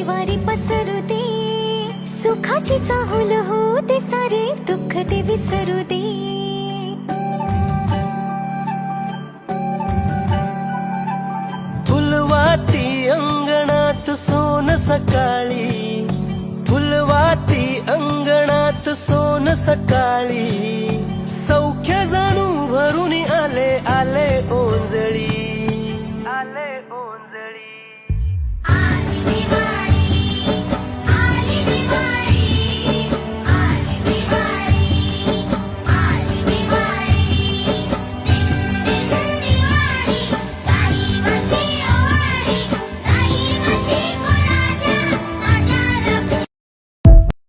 वारी पसरू दे, सुखाची चाहुल हो दे, सारे दुःख ते विसरू दे. फुलवाती अंगणात सोन सकाळी, फुलवाती अंगणात सोन सकाळी,